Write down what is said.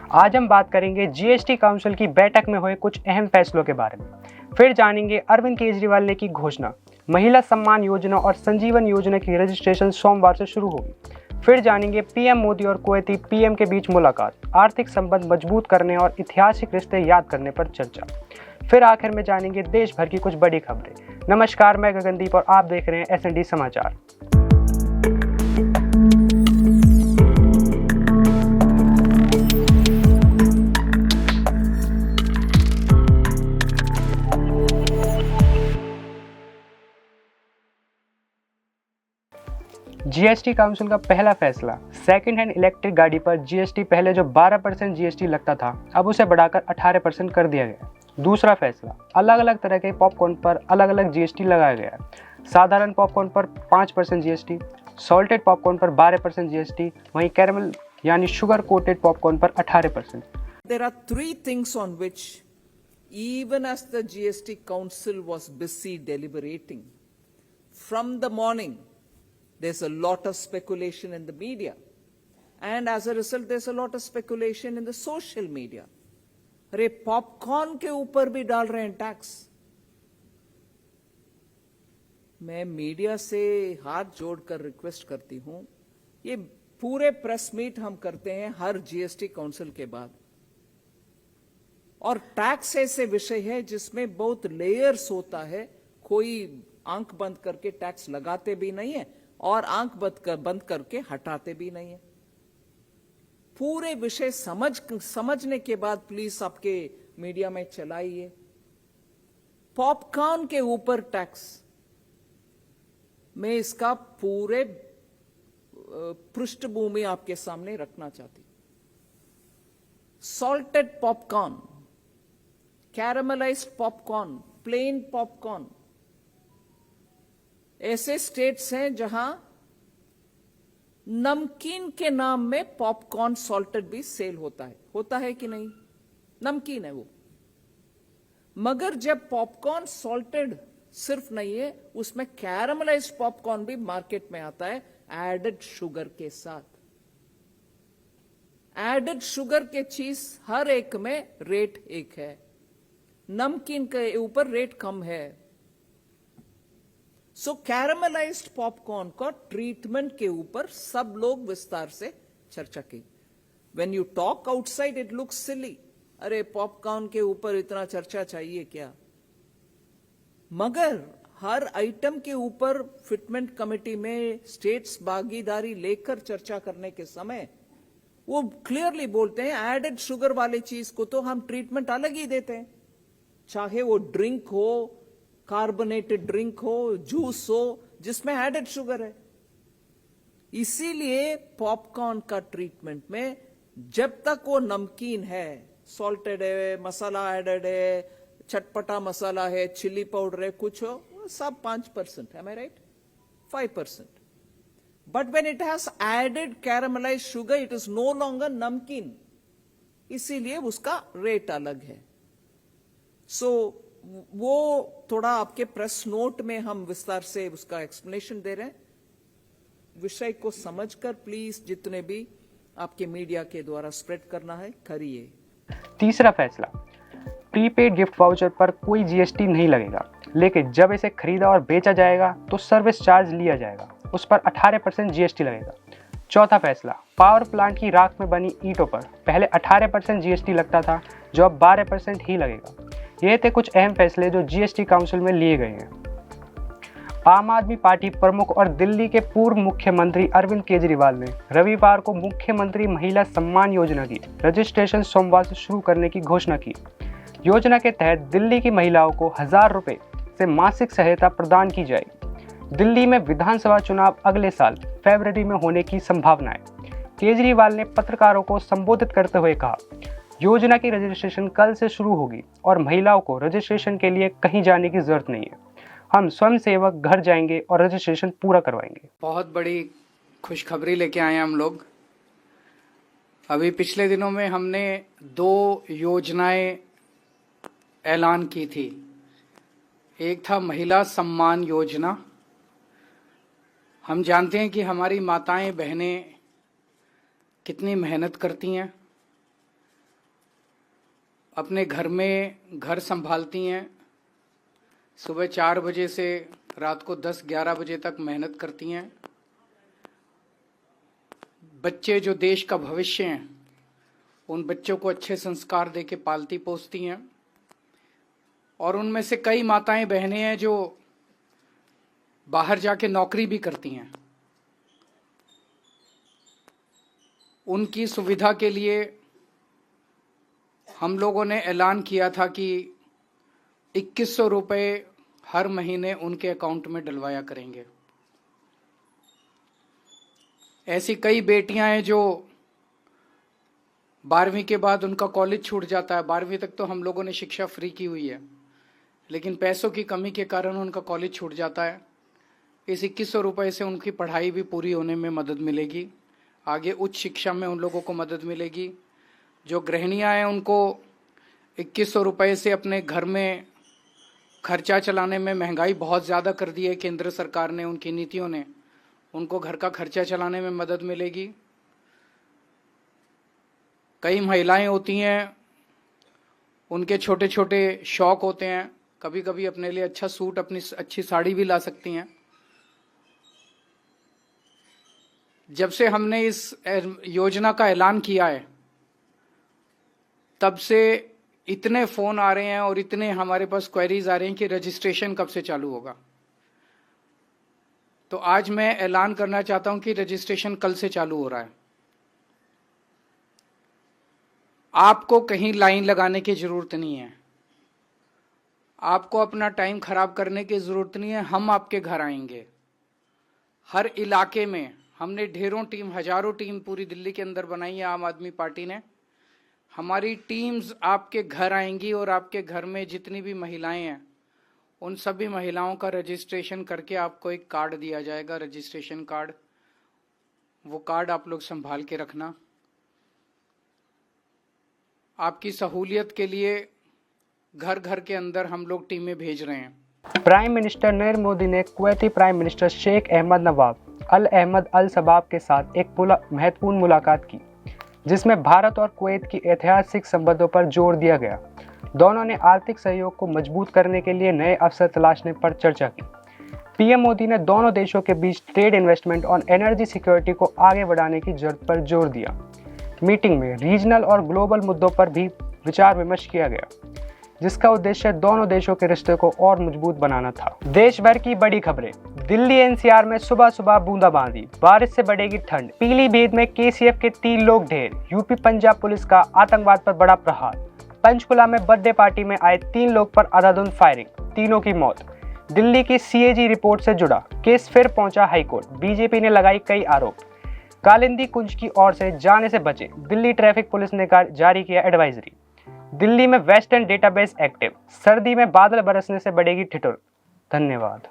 आज हम बात करेंगे जीएसटी काउंसिल की बैठक में हुए कुछ अहम फैसलों के बारे में। फिर जानेंगे अरविंद केजरीवाल ने की घोषणा, महिला सम्मान योजना और संजीवन योजना की रजिस्ट्रेशन सोमवार से शुरू होगी। फिर जानेंगे पीएम मोदी और कुवैती पीएम के बीच मुलाकात, आर्थिक संबंध मजबूत करने और ऐतिहासिक रिश्ते याद करने पर चर्चा। फिर आखिर में जानेंगे देश भर की कुछ बड़ी खबरें। नमस्कार, मैं गगनदीप और आप देख रहे हैं एसएनडी समाचार। जीएसटी काउंसिल का पहला फैसला, सेकंड हैंड इलेक्ट्रिक गाड़ी पर जीएसटी पहले जो 12% जीएसटी लगता था, अब उसे बढ़ाकर 18% कर दिया गया। दूसरा फैसला, अलग अलग तरह के पॉपकॉर्न पर अलग अलग जीएसटी लगाया गया है। साधारण पॉपकॉर्न पर 5% जीएसटी, सॉल्टेड पॉपकॉर्न पर 12% जीएसटी, वहीं कैरमल यानी शुगर कोटेड पॉपकॉर्न पर 18%। There are three things on which, even as the GST Council was busy deliberating, from the morning, there's a lot of speculation in the media. And as a result, there's a lot of speculation in the social media. अरे popcorn के ऊपर भी डाल रहे हैं tax. मैं media से हाथ जोड़कर रिक्वेस्ट करती हूं, ये पूरे प्रेस मीट हम करते हैं हर जीएसटी काउंसिल के बाद, और टैक्स ऐसे विषय है जिसमें बहुत लेयर्स होता है। कोई आंख बंद करके टैक्स लगाते भी नहीं है और आंख बंद करके हटाते भी नहीं है। पूरे विषय समझने के बाद प्लीज आपके मीडिया में चलाइए। पॉपकॉर्न के ऊपर टैक्स, मैं इसका पूरे पृष्ठभूमि आपके सामने रखना चाहती हूं। Salted popcorn, caramelized popcorn, plain popcorn, ऐसे स्टेट्स हैं जहां नमकीन के नाम में पॉपकॉर्न सॉल्टेड भी सेल होता है कि नहीं? नमकीन है वो, मगर जब पॉपकॉर्न सॉल्टेड सिर्फ नहीं है, उसमें कैरामलाइज्ड पॉपकॉर्न भी मार्केट में आता है एडेड शुगर के साथ। एडेड शुगर के चीज हर एक में रेट एक है, नमकीन के ऊपर रेट कम है। सो कैरामलाइज्ड पॉपकॉर्न का ट्रीटमेंट के ऊपर सब लोग विस्तार से चर्चा की। When you talk outside it looks silly, अरे पॉपकॉर्न के ऊपर इतना चर्चा चाहिए क्या? मगर हर आइटम के ऊपर फिटमेंट कमेटी में स्टेट्स भागीदारी लेकर चर्चा करने के समय वो क्लियरली बोलते हैं एडेड शुगर वाले चीज को तो हम ट्रीटमेंट अलग ही देते हैं, चाहे वो ड्रिंक हो, कार्बोनेटेड ड्रिंक हो, जूस हो, जिसमें एडेड शुगर है। इसीलिए पॉपकॉर्न का ट्रीटमेंट में जब तक वो नमकीन है, सॉल्टेड है, मसाला एडेड है, चटपटा मसाला है, चिली पाउडर है, कुछ हो, सब 5% है, am I right? 5%. But when it has added caramelized sugar, it is no longer नमकीन, इसीलिए उसका रेट अलग है। सो वो थोड़ा आपके प्रेस नोट में हम विस्तार से उसका एक्सप्लेनेशन दे रहे हैं। विषय को समझकर प्लीज जितने भी आपके मीडिया के द्वारा स्प्रेड करना है करिए। तीसरा फैसला, प्रीपेड गिफ्ट वाउचर पर कोई जीएसटी नहीं लगेगा, लेकिन जब इसे खरीदा और बेचा जाएगा तो सर्विस चार्ज लिया जाएगा, उस पर 18% जीएसटी लगेगा। चौथा फैसला, पावर प्लांट की राख में बनी ईंटों पर पहले 18% जीएसटी लगता था, जो अब 12% ही लगेगा। ये थे कुछ अहम फैसले जो जीएसटी काउंसिल में लिए गए हैं। आम आदमी पार्टी प्रमुख और दिल्ली के पूर्व मुख्यमंत्री अरविंद केजरीवाल ने रविवार को मुख्यमंत्री महिला सम्मान योजना की रजिस्ट्रेशन सोमवार से शुरू करने की घोषणा की। योजना के तहत दिल्ली की महिलाओं को 1000 रुपये से मासिक सहायता प्रदान की जाएगी। दिल्ली में विधानसभा चुनाव अगले साल फरवरी में होने की संभावना है। केजरीवाल ने पत्रकारों को संबोधित करते हुए कहा, योजना की रजिस्ट्रेशन कल से शुरू होगी और महिलाओं को रजिस्ट्रेशन के लिए कहीं जाने की जरूरत नहीं है। हम स्वयं सेवक घर जाएंगे और रजिस्ट्रेशन पूरा करवाएंगे। बहुत बड़ी खुशखबरी लेके आए हैं हम लोग। अभी पिछले दिनों में हमने 2 योजनाएं ऐलान की थी। एक था महिला सम्मान योजना। हम जानते हैं कि हमारी माताएं बहनें कितनी मेहनत करती हैं, अपने घर में घर संभालती हैं, सुबह 4 बजे से रात को 10-11 बजे तक मेहनत करती हैं। बच्चे जो देश का भविष्य हैं, उन बच्चों को अच्छे संस्कार देके पालती पोसती हैं। और उनमें से कई माताएं बहनें हैं जो बाहर जाके नौकरी भी करती हैं। उनकी सुविधा के लिए हम लोगों ने ऐलान किया था कि 2100 रुपये हर महीने उनके अकाउंट में डलवाया करेंगे। ऐसी कई बेटियां हैं जो 12वीं के बाद उनका कॉलेज छूट जाता है। 12वीं तक तो हम लोगों ने शिक्षा फ्री की हुई है, लेकिन पैसों की कमी के कारण उनका कॉलेज छूट जाता है। इस 2100 रुपये से उनकी पढ़ाई भी पूरी होने में मदद मिलेगी, आगे उच्च शिक्षा में उन लोगों को मदद मिलेगी। जो गृहिणियां हैं उनको 2100 रुपये से अपने घर में खर्चा चलाने में, महंगाई बहुत ज़्यादा कर दी है केंद्र सरकार ने, उनकी नीतियों ने, उनको घर का खर्चा चलाने में मदद मिलेगी। कई महिलाएं होती हैं, उनके छोटे छोटे शौक होते हैं, कभी कभी अपने लिए अच्छा सूट, अपनी अच्छी साड़ी भी ला सकती हैं। जब से हमने इस योजना का ऐलान किया है, तब से इतने फ़ोन आ रहे हैं और इतने हमारे पास क्वेरीज आ रहे हैं कि रजिस्ट्रेशन कब से चालू होगा। तो आज मैं ऐलान करना चाहता हूं कि रजिस्ट्रेशन कल से चालू हो रहा है। आपको कहीं लाइन लगाने की ज़रूरत नहीं है, आपको अपना टाइम खराब करने की ज़रूरत नहीं है। हम आपके घर आएंगे। हर इलाके में हमने ढेरों टीम, हजारों टीम पूरी दिल्ली के अंदर बनाई है आम आदमी पार्टी ने। हमारी टीम्स आपके घर आएंगी और आपके घर में जितनी भी महिलाएं हैं, उन सभी महिलाओं का रजिस्ट्रेशन करके आपको एक कार्ड दिया जाएगा, रजिस्ट्रेशन कार्ड। वो कार्ड आप लोग संभाल के रखना। आपकी सहूलियत के लिए घर घर के अंदर हम लोग टीमें भेज रहे हैं। प्राइम मिनिस्टर नरेंद्र मोदी ने Kuwaiti prime minister Sheikh Ahmad Nawaf Al Ahmad Al Sabah के साथ एक महत्वपूर्ण मुलाकात की, जिसमें भारत और कुवैत की ऐतिहासिक संबंधों पर जोर दिया गया। दोनों ने आर्थिक सहयोग को मजबूत करने के लिए नए अवसर तलाशने पर चर्चा की। पीएम मोदी ने दोनों देशों के बीच ट्रेड, इन्वेस्टमेंट और एनर्जी सिक्योरिटी को आगे बढ़ाने की जरूरत पर जोर दिया। मीटिंग में रीजनल और ग्लोबल मुद्दों पर भी विचार विमर्श किया गया, जिसका उद्देश्य दोनों देशों के रिश्ते को और मजबूत बनाना था। देश भर की बड़ी खबरें। दिल्ली एनसीआर में सुबह सुबह बूंदाबांदी, बारिश से बढ़ेगी ठंड। पीलीभीत में केसीएफ के 3 लोग ढेर। यूपी पंजाब पुलिस का आतंकवाद पर बड़ा प्रहार। पंचकुला में बर्थडे पार्टी में आए 3 लोग पर अंधाधुंध फायरिंग, तीनों की मौत। दिल्ली की सीएजी रिपोर्ट से जुड़ा केस फिर पहुंचा हाईकोर्ट। बीजेपी ने लगाई कई आरोप। कालिंदी कुंज की ओर से जाने से बचे, दिल्ली ट्रैफिक पुलिस ने जारी किया एडवाइजरी। दिल्ली में वेस्टर्न डेटाबेस एक्टिव। सर्दी में बादल बरसने से बढ़ेगी ठिठुर। धन्यवाद।